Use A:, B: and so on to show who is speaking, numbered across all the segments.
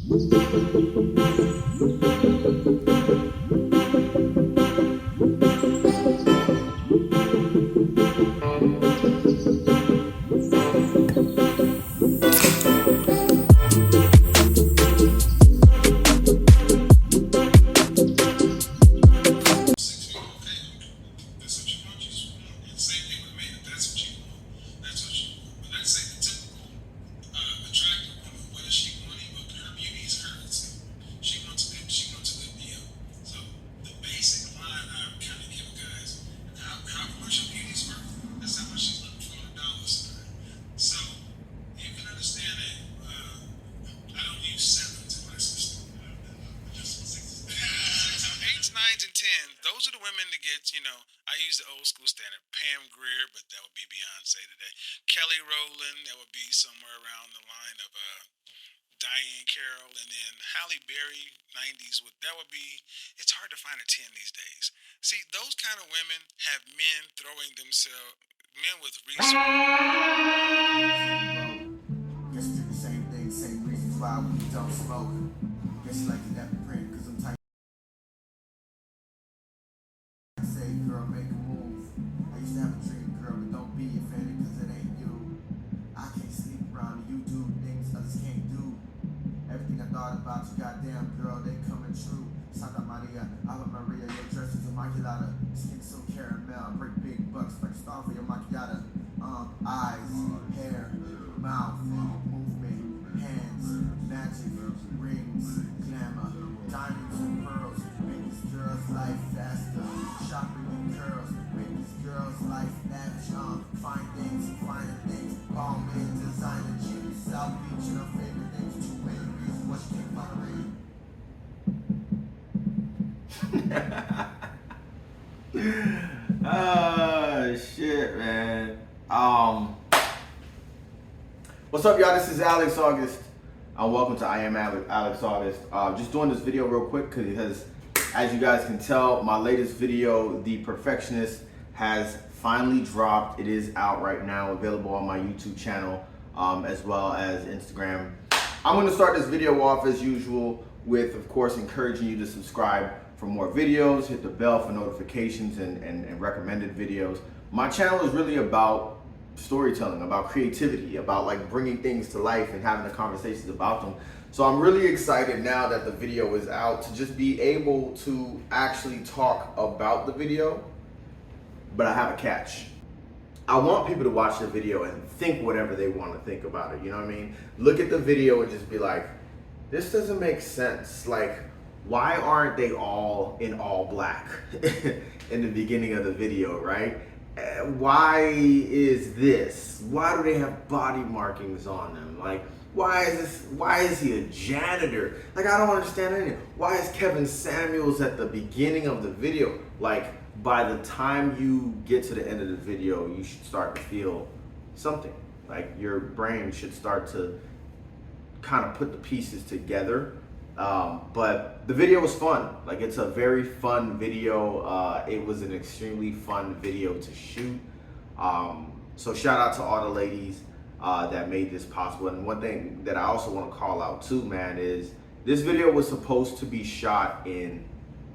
A: Those are the women that get, I use the old school standard. Pam Grier, but that would be Beyonce today. Kelly Rowland, that would be somewhere around the line of Diane Carroll. And then Halle Berry, 90s, that would be, it's hard to find a 10 these days. See, those kind of women have men throwing themselves, men with resources.
B: Guess we do the same thing, same reasons why we don't smoke. Guess you like to that print, cause I'm tight. Say, girl, make a move. I used to have a dream, girl, but don't be offended, cause it ain't you. I can't sleep around you, do things others can't do. Everything I thought about you, goddamn girl, they coming true. Santa Maria, Ave Maria, your dress is immaculata. Skin so caramel, break big bucks, break star for your macchiata. Eyes, hair, mouth, movement, hands, magic, rings, glamour, diamonds and pearls. Make this girl's life faster. Shopping with curls, make this girl's life lavish. Fine things, bomb in designer jeans, South Beach and her favorite things. Too many reasons what she can't tolerate.
C: Oh shit, man. What's up, y'all? This is Alex August. Welcome to I Am Alex August. Just doing this video real quick because, as you guys can tell, my latest video, The Perfectionist, has finally dropped. It is out right now, available on my YouTube channel, as well as Instagram. I'm going to start this video off as usual with, of course, encouraging you to subscribe for more videos, hit the bell for notifications and recommended videos. My channel is really about storytelling, about creativity, about like bringing things to life and having the conversations about them. So I'm really excited now that the video is out to just be able to actually talk about the video, but I have a catch. I want people to watch the video and think whatever they want to think about it, you know what I mean? Look at the video and just be like, this doesn't make sense. Like, why aren't they all in all black in the beginning of the video, right? Why is this? Why do they have body markings on them? Like, why is he a janitor? Like, I don't understand anything. Why is Kevin Samuels at the beginning of the video? Like, by the time you get to the end of the video, you should start to feel something. Like, your brain should start to kind of put the pieces together. But the video was fun. Like, it's a very fun video. It was an extremely fun video to shoot. So shout out to all the ladies that made this possible. And one thing that I also want to call out too, man, is this video was supposed to be shot in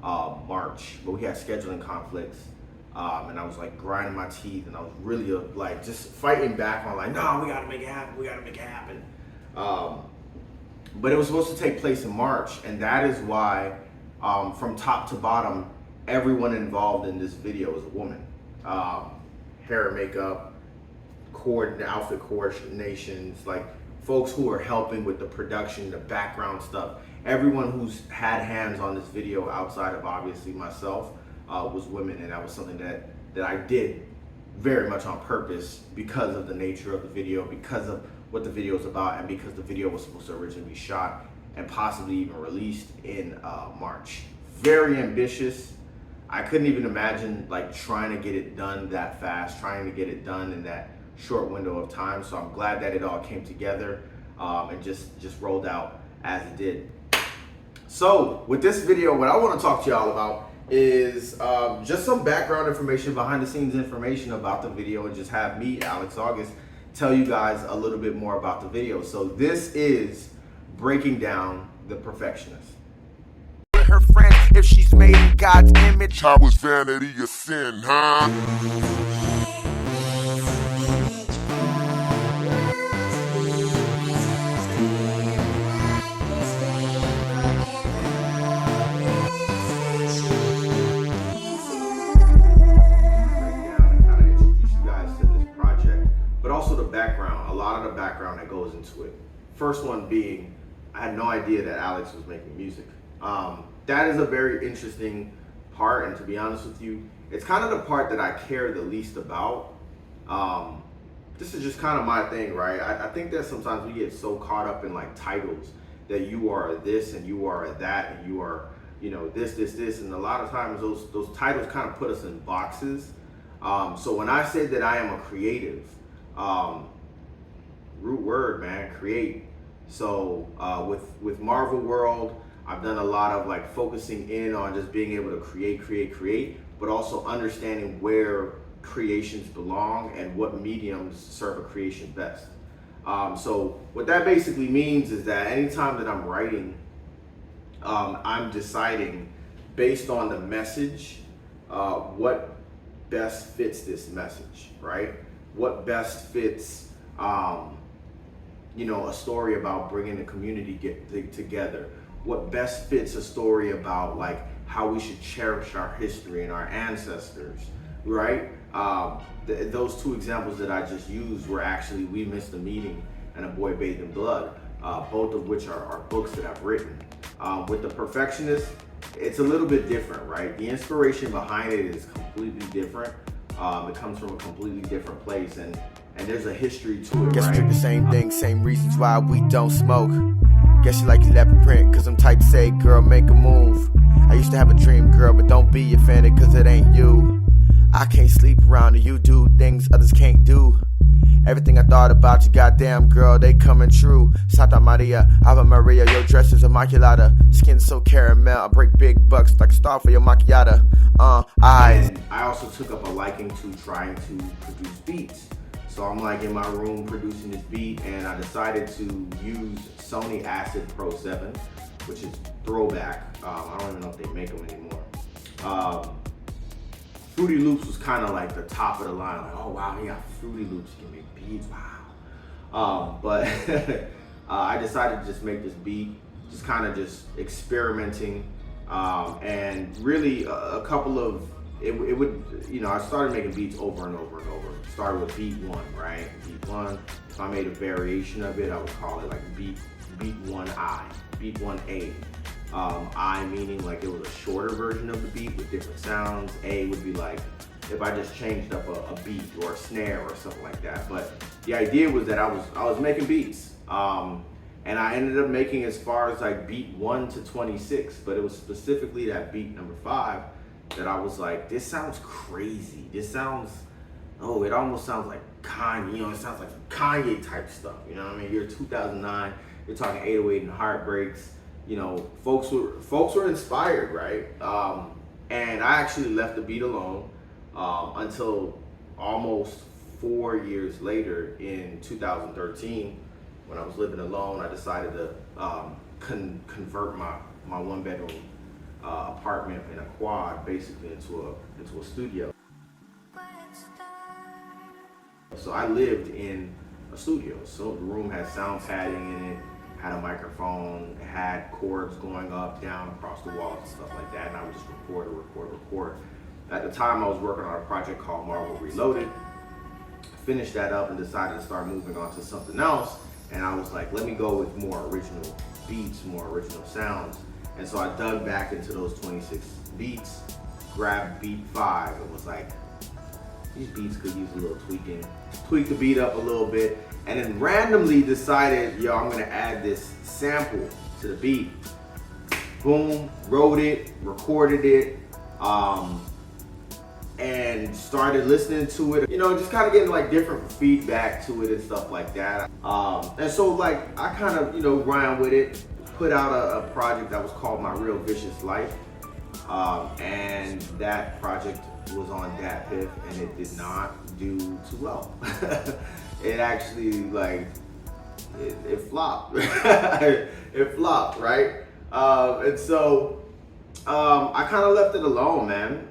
C: March, but we had scheduling conflicts. And I was like grinding my teeth, and I was really like just fighting back on like, no, we gotta make it happen. We gotta make it happen. But it was supposed to take place in March, and that is why, from top to bottom, everyone involved in this video is a woman. Hair and makeup, outfit coordinations, like folks who are helping with the production, the background stuff. Everyone who's had hands on this video outside of obviously myself was women, and that was something that I did very much on purpose because of the nature of the video, because of what the video is about, and because the video was supposed to originally be shot and possibly even released in March. Very ambitious. I couldn't even imagine like trying to get it done that fast, trying to get it done in that short window of time. So I'm glad that it all came together and just rolled out as it did. So with this video, what I want to talk to y'all about is just some background information, behind the scenes information about the video, and just have me, Alex August, tell you guys a little bit more about the video. So this is breaking down The Perfectionist.
B: Her friend, if she's made in God's image,
D: How is vanity a sin, huh?
C: But also the background, a lot of the background that goes into it. First one being, I had no idea that Alex was making music. That is a very interesting part, and to be honest with you, it's kind of the part that I care the least about. This is just kind of my thing, right? I think that sometimes we get so caught up in like titles that you are this and you are that and you are, you know, this, and a lot of times those titles kind of put us in boxes. So when I say that I am a creative, root word, man, create. So with Marvel World, I've done a lot of like focusing in on just being able to create, but also understanding where creations belong and what mediums serve a creation best. So what that basically means is that anytime that I'm writing, I'm deciding based on the message, what best fits this message, right? What best fits, you know, a story about bringing the community together. What best fits a story about like how we should cherish our history and our ancestors, right? Those two examples that I just used were actually We Missed a Meeting and A Boy Bathed in Blood, both of which are books that I've written. With The Perfectionist, it's a little bit different, right? The inspiration behind it is completely different. It comes from a completely different place, and there's a history to it,
B: guess
C: right?
B: we drink the same thing, same reasons why we don't smoke. Guess you like your leopard print, cause I'm type to say, girl, make a move. I used to have a dream, girl, but don't be offended, cause it ain't you. I can't sleep around you, do things others can't do. Everything I thought about you, goddamn girl, they coming true. Santa Maria, Ave Maria, your dress is immaculata. Skin so caramel, I break big bucks like a star for your macchiata. Eyes.
C: And I also took up a liking to trying to produce beats. So I'm like in my room producing this beat, and I decided to use Sony Acid Pro 7, which is throwback. I don't even know if they make them anymore. Fruity Loops was kind of like the top of the line. Like, oh wow, he got Fruity Loops, he can make beats, wow. But I decided to just make this beat, just kind of just experimenting, and really a couple of it would, you know, I started making beats over and over and over. Started with beat one, right? Beat one. If I made a variation of it, I would call it like beat 1I, beat 1A. I meaning like it was a shorter version of the beat with different sounds. A would be like if I just changed up a beat or a snare or something like that. But the idea was that I was making beats, and I ended up making as far as like beat 1 to 26. But it was specifically that beat number 5 that I was like, this sounds crazy. This sounds, oh, it almost sounds like Kanye. You know, it sounds like Kanye type stuff. You know what I mean? You're 2009. You're talking 808 and Heartbreaks. You know, folks were inspired, right? And I actually left the beat alone until almost 4 years later in 2013, when I was living alone. I decided to convert my one bedroom apartment in a quad basically into a studio. So I lived in a studio. So the room had sound padding in it, had a microphone, had cords going up, down, across the walls and stuff like that. And I would just record. At the time I was working on a project called Marvel Reloaded. Finished that up and decided to start moving on to something else. And I was like, let me go with more original beats, more original sounds. And so I dug back into those 26 beats, grabbed beat 5 and was like, these beats could use a little tweaking. Tweak the beat up a little bit, and then randomly decided, yo, I'm gonna add this sample to the beat. Boom, wrote it, recorded it, and started listening to it. You know, just kind of getting like different feedback to it and stuff like that. And so like I kind of, you know, ran with it, put out a project that was called My Real Vicious Life, and that project was on DatPiff, and it did not do too well. It actually like it flopped. It flopped, right? And so I kind of left it alone, man.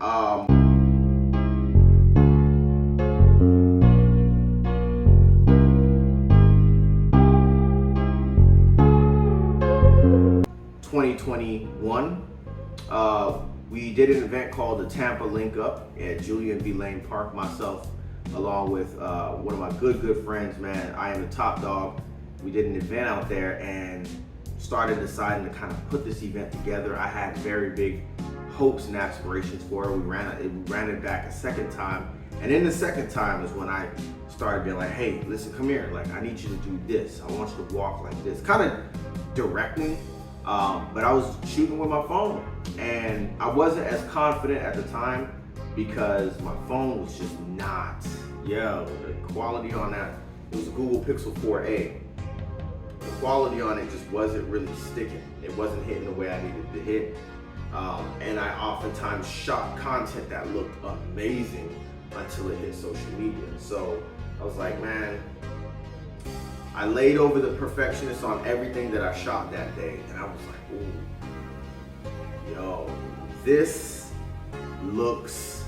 C: 2021, we did an event called the Tampa Link Up at Julian B. Lane Park. Myself, along with one of my good friends, man, I am the top dog. We did an event out there and started deciding to kind of put this event together. I had very big hopes and aspirations for it. We ran it back a second time, and in the second time is when I started being like, hey, listen, come here. Like, I need you to do this. I want you to walk like this. Kind of directing. But I was shooting with my phone, and I wasn't as confident at the time because my phone was just not, the quality on that, it was a Google Pixel 4a. The quality on it just wasn't really sticking. It wasn't hitting the way I needed to hit. And I oftentimes shot content that looked amazing until it hit social media. So I was like, man, I laid over the Perfectionist on everything that I shot that day, and I was like, ooh, this looks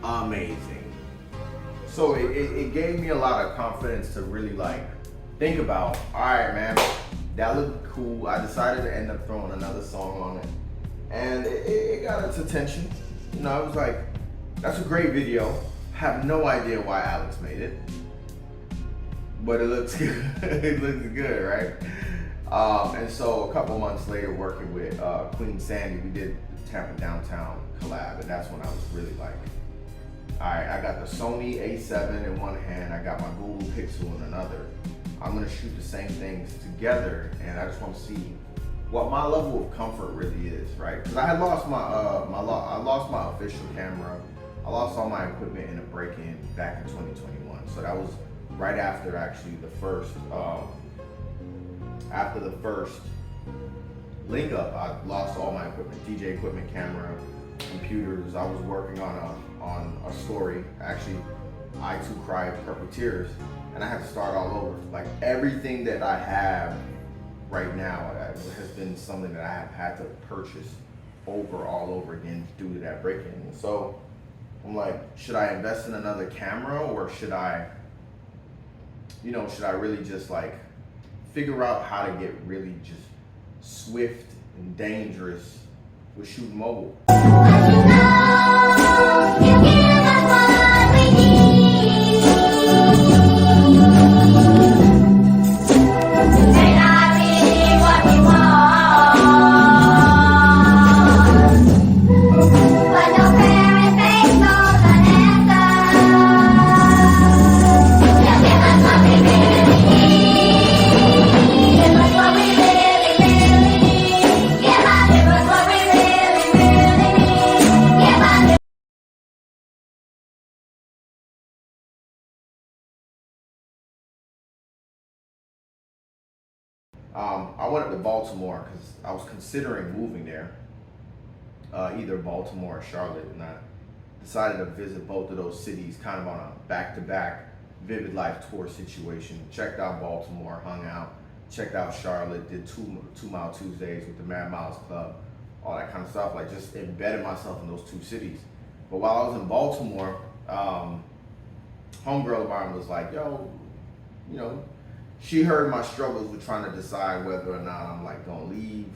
C: amazing. So it gave me a lot of confidence to really like think about, all right, man, that looked cool. I decided to end up throwing another song on it, and it got its attention. I was like, that's a great video. Have no idea why Alex made it. But it looks good. It looks good, right? And so a couple months later, working with Queen Sandy, we did the Tampa Downtown collab, and that's when I was really like, all right, I got the Sony A7 in one hand, I got my Google Pixel in another. I'm gonna shoot the same things together, and I just want to see what my level of comfort really is, right? Because I had lost I lost my official camera. I lost all my equipment in a break-in back in 2021. So that was right after actually the first link up. I lost all my equipment, DJ equipment, camera, computers. I was working on a story. Actually, I Too Cry Purple Tears, and I had to start all over. Like, everything that I have right now has been something that I have had to purchase all over again due to that break-in. And so I'm like, should I invest in another camera, or should I really just like figure out how to get really just swift and dangerous with shooting mobile? I went up to Baltimore because I was considering moving there, either Baltimore or Charlotte, and I decided to visit both of those cities kind of on a back-to-back Vivid Life tour situation. Checked out Baltimore, hung out, checked out Charlotte, did two Mile Tuesdays with the Mad Miles Club, all that kind of stuff, like just embedded myself in those two cities. But while I was in Baltimore, homegirl of mine was like, yo, she heard my struggles with trying to decide whether or not I'm like gonna leave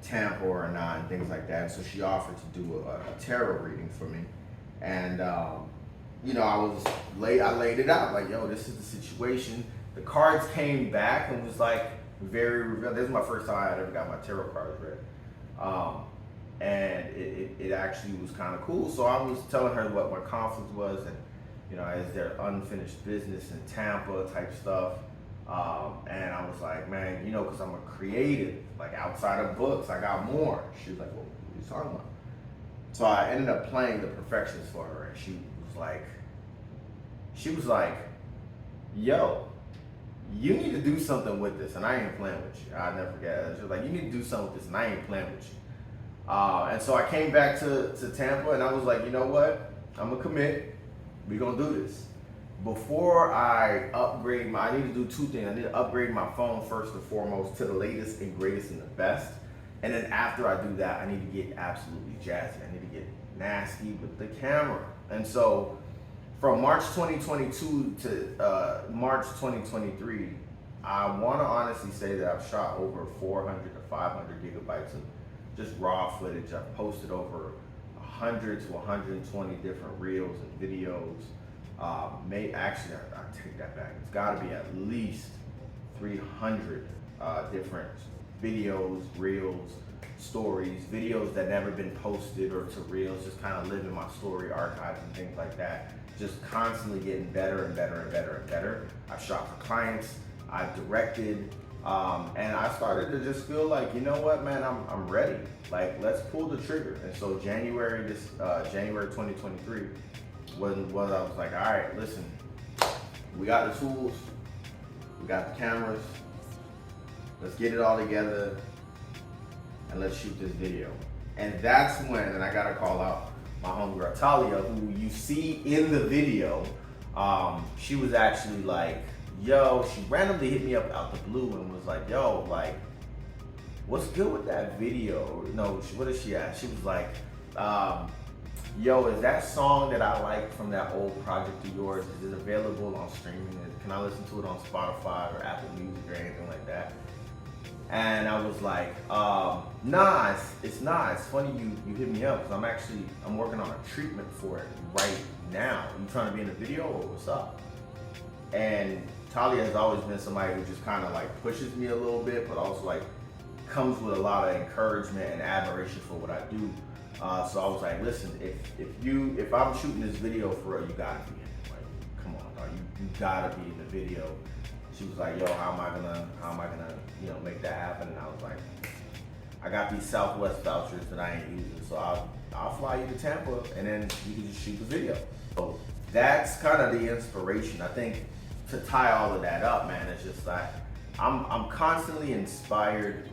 C: Tampa or not and things like that. And so she offered to do a tarot reading for me. And I laid it out like, yo, this is the situation. The cards came back and was like very revealing. This is my first time I had ever got my tarot cards read. And it actually was kind of cool. So I was telling her what my conflict was, and is there unfinished business in Tampa type stuff. And I was like, man, because I'm a creative, like outside of books, I got more. She was like, well, what are you talking about? So I ended up playing the Perfectionist for her, and she was like, yo, you need to do something with this, and I ain't playing with you. I'll never forget it. She was like, you need to do something with this, and I ain't playing with you. And so I came back to Tampa, and I was like, you know what? I'm gonna commit. We're gonna do this. before I upgrade I need to do two things. I need to upgrade my phone first and foremost to the latest and greatest and the best. And then after I do that, I need to get absolutely jazzy. I need to get nasty with the camera. And so from March 2022 to March 2023, I want to honestly say that I've shot over 400 to 500 gigabytes of just raw footage. I've posted over 100 to 120 different reels and videos. Actually, I take that back. It's got to be at least 300 different videos, reels, stories, videos that never been posted or to reels, just kind of living my story archives and things like that. Just constantly getting better and better and better and better. I've shot for clients, I've directed, and I started to just feel like, you know what, man, I'm ready. Like, let's pull the trigger. And so January 2023, when I was like, all right, listen, we got the tools, we got the cameras, let's get it all together and let's shoot this video. And that's when, and I gotta call out my homegirl Talia, who you see in the video. She was actually like, yo, she randomly hit me up out the blue and was like, yo, like, what's good with that video? No, what did she ask? She was like, yo, is that song that I like from that old project of yours, is it available on streaming? Can I listen to it on Spotify or Apple Music or anything like that? And I was like, nah, it's not. It's funny you hit me up, because I'm working on a treatment for it right now. You trying to be in the video or what's up? And Talia has always been somebody who just kind of like pushes me a little bit, but also like comes with a lot of encouragement and admiration for what I do. So I was like, listen, if I'm shooting this video for real, you gotta be in it. Like, come on, dog, you gotta be in the video. She was like, yo, how am I gonna, make that happen? And I was like, I got these Southwest vouchers that I ain't using, so I'll fly you to Tampa, and then you can just shoot the video. So that's kind of the inspiration. I think to tie all of that up, man, it's just like I'm constantly inspired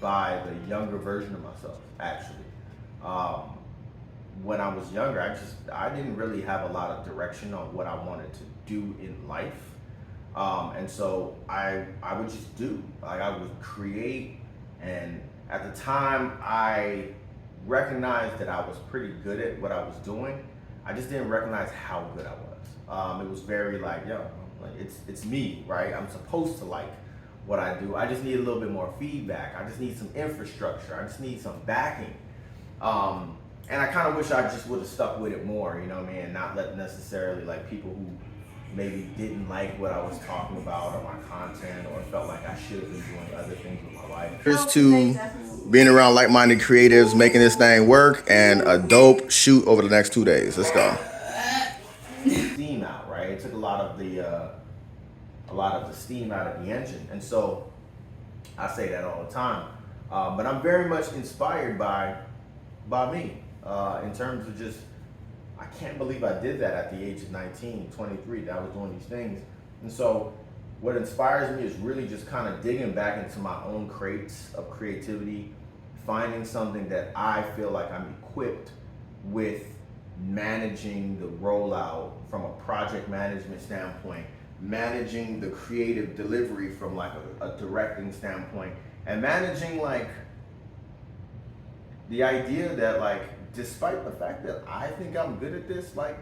C: by the younger version of myself. Actually, when I was younger, I didn't really have a lot of direction on what I wanted to do in life. And so I would just do, like, I would create, and at the time I recognized that I was pretty good at what I was doing. I just didn't recognize how good I was. It was very like, yo, like it's me, right? I'm supposed to like what I do. I just need a little bit more feedback. I just need some infrastructure. I just need some backing. And I kind of wish I just would have stuck with it more, you know what I mean? And not let necessarily like people who maybe didn't like what I was talking about or my content, or felt like I should have been doing other things with my life. Here's to being around like-minded creatives, making this thing work, and a dope shoot over the next 2 days. Let's go. Steam out, right? It took a lot of the steam out of the engine, and so I say that all the time. But I'm very much inspired by me in terms of just, I can't believe I did that at the age of 19, 23, that I was doing these things. And so what inspires me is really just kind of digging back into my own crates of creativity, finding something that I feel like I'm equipped with managing the rollout from a project management standpoint, managing the creative delivery from like a directing standpoint, and managing like the idea that, like, despite the fact that I think I'm good at this, like,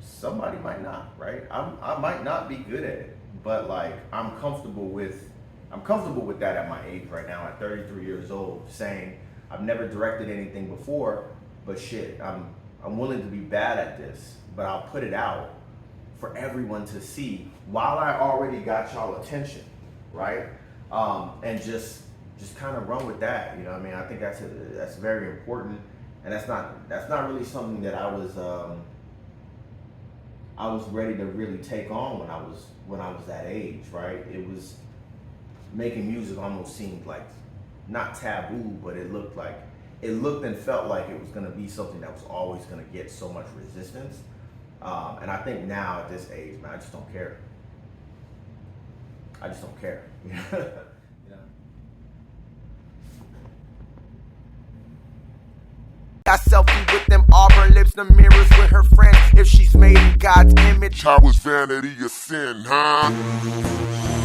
C: somebody might not, right? I might not be good at it, but like I'm comfortable with that at my age right now, at 33 years old, saying I've never directed anything before, but shit, I'm willing to be bad at this, but I'll put it out for everyone to see while I already got y'all attention, right? And just kind of run with that, you know what I mean? I think that's very important, and that's not really something that I was ready to really take on when I was that age, right? It was, making music almost seemed like not taboo, but it looked and felt like it was going to be something that was always going to get so much resistance. And I think now at this age, man, I just don't care. I just don't care.
B: Got selfie with them auburn lips, the mirrors with her friends. If she's made in God's image,
D: How is vanity a sin, huh?